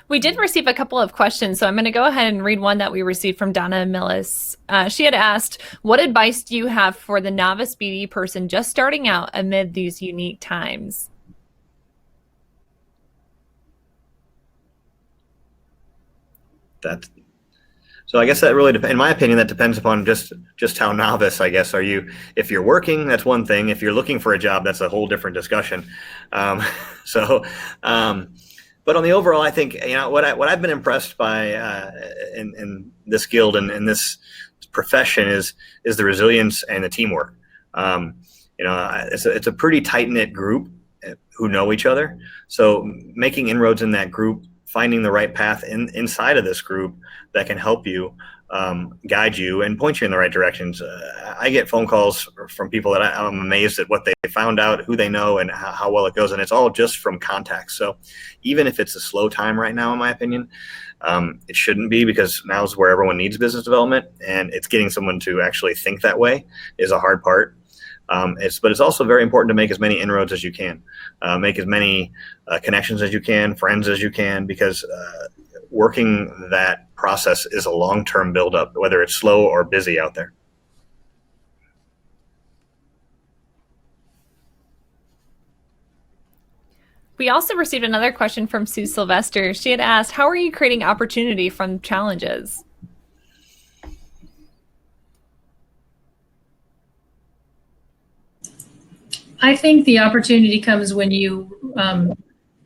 We did receive a couple of questions, so I'm going to go ahead and read one that we received from Donna Millis. She had asked, what advice do you have for the novice BD person just starting out amid these unique times? So I guess that really depends. In my opinion, that depends upon just how novice, I guess, are you. If you're working, that's one thing. If you're looking for a job, that's a whole different discussion. But on the overall, I think what I've been impressed by in this guild and in this profession is the resilience and the teamwork. It's a pretty tight knit group who know each other. So making inroads in that group, finding the right path inside of this group that can help you, guide you and point you in the right directions. I get phone calls from people that I'm amazed at what they found out, who they know, and how well it goes. And it's all just from contacts. So even if it's a slow time right now, in my opinion, it shouldn't be, because now is where everyone needs business development, and it's getting someone to actually think that way is a hard part. But it's also very important to make as many inroads as you can, make as many connections as you can, friends as you can, because working that process is a long-term buildup, whether it's slow or busy out there. We also received another question from Sue Sylvester. She had asked, how are you creating opportunity from challenges? I think the opportunity comes when you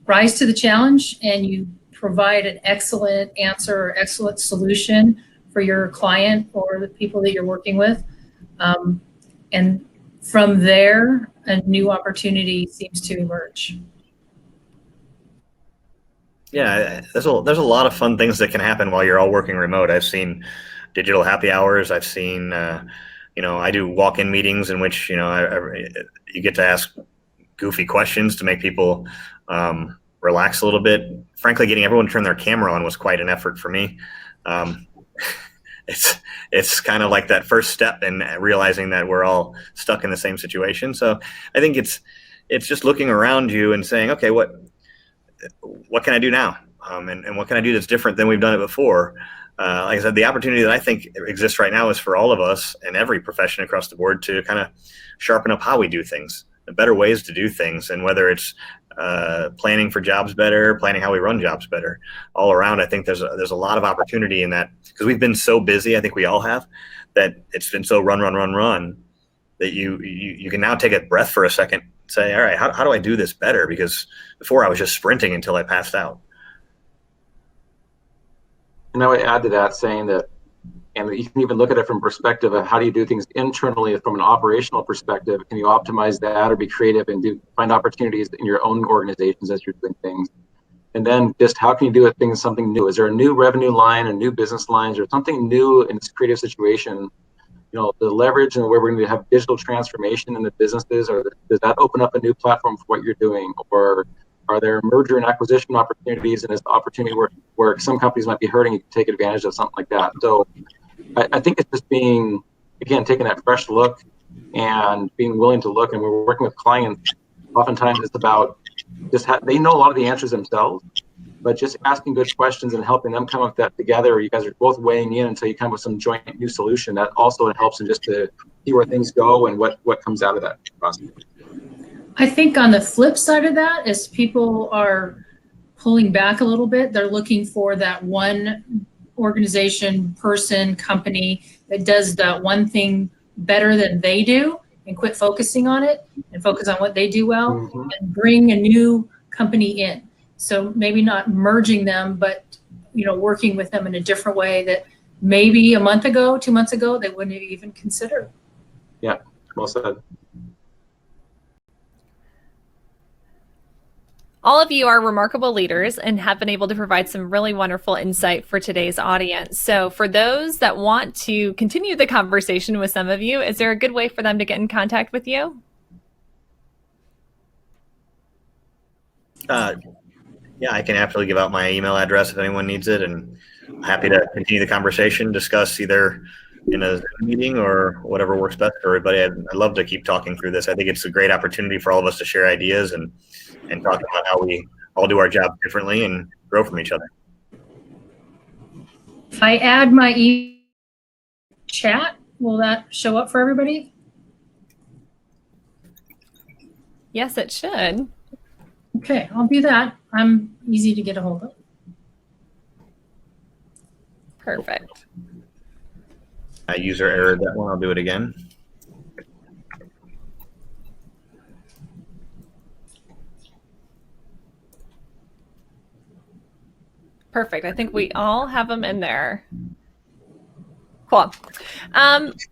rise to the challenge and you provide an excellent answer or excellent solution for your client or the people that you're working with. And from there, a new opportunity seems to emerge. Yeah, there's a lot of fun things that can happen while you're all working remote. I've seen digital happy hours. I've seen, I do walk-in meetings in which, you get to ask goofy questions to make people relax a little bit. Frankly, getting everyone to turn their camera on was quite an effort for me. It's kind of like that first step in realizing that we're all stuck in the same situation. So I think it's just looking around you and saying, okay, what can I do now? And what can I do that's different than we've done it before? Like I said, the opportunity that I think exists right now is for all of us in every profession across the board to kind of sharpen up how we do things, the better ways to do things, and whether it's planning for jobs better, planning how we run jobs better. All around, I think there's a lot of opportunity in that, because we've been so busy, I think we all have, that it's been so run, that you can now take a breath for a second, say, all right, how do I do this better? Because before I was just sprinting until I passed out. And I would add to that saying that, and you can even look at it from perspective of how do you do things internally from an operational perspective. Can you optimize that or be creative and find opportunities in your own organizations as you're doing things? And then just how can you do something new? Is there a new revenue line, a new business lines, or something new in this creative situation? The leverage and where we're going to have digital transformation in the businesses, or does that open up a new platform for what you're doing? Or are there merger and acquisition opportunities, and is the opportunity where some companies might be hurting, you can take advantage of something like that? So I think it's just taking that fresh look and being willing to look. And we're working with clients, oftentimes it's about they know a lot of the answers themselves, but just asking good questions and helping them come up with that together, or you guys are both weighing in until you come up with some joint new solution. That also helps in just to see where things go and what comes out of that process. I think on the flip side of that, as people are pulling back a little bit, they're looking for that one organization, person, company that does that one thing better than they do, and quit focusing on it and focus on what they do well, and bring a new company in. So maybe not merging them, but working with them in a different way that maybe a month ago, 2 months ago, they wouldn't have even considered. Yeah, well said. All of you are remarkable leaders and have been able to provide some really wonderful insight for today's audience. So for those that want to continue the conversation with some of you, is there a good way for them to get in contact with you? Yeah, I can absolutely give out my email address if anyone needs it, and I'm happy to continue the conversation, discuss either in a meeting or whatever works best for everybody. I'd love to keep talking through this. I think it's a great opportunity for all of us to share ideas and talk about how we all do our job differently and grow from each other. If I add my chat, will that show up for everybody? Yes, it should. Okay, I'll do that. I'm easy to get a hold of. Perfect. I user errored that one. I'll do it again. Perfect. I think we all have them in there. Cool.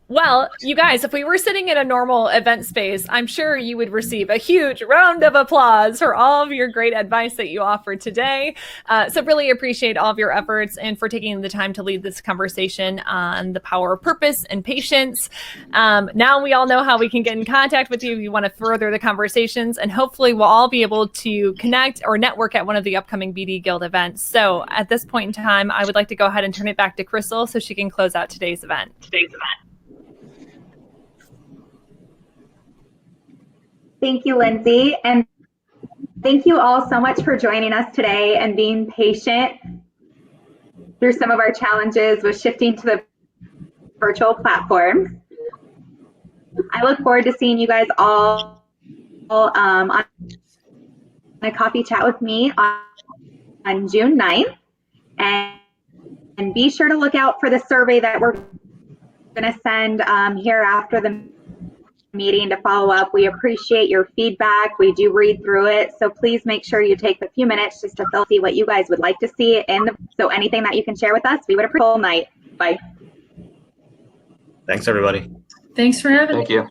Well, you guys, if we were sitting in a normal event space, I'm sure you would receive a huge round of applause for all of your great advice that you offered today. So really appreciate all of your efforts and for taking the time to lead this conversation on the power of purpose and patience. Now we all know how we can get in contact with you if you want to further the conversations, and hopefully we'll all be able to connect or network at one of the upcoming BD Guild events. So at this point in time, I would like to go ahead and turn it back to Crystal so she can close out today's event. Thank you, Lindsay. And thank you all so much for joining us today and being patient through some of our challenges with shifting to the virtual platforms. I look forward to seeing you guys all on a coffee chat with me on June 9th. And be sure to look out for the survey that we're going to send here after the meeting to follow up. We appreciate your feedback. We do read through it. So please make sure you take a few minutes just to see what you guys would like to see so anything that you can share with us, we would appreciate all night. Bye. Thanks, everybody. Thanks for having me. Thank you.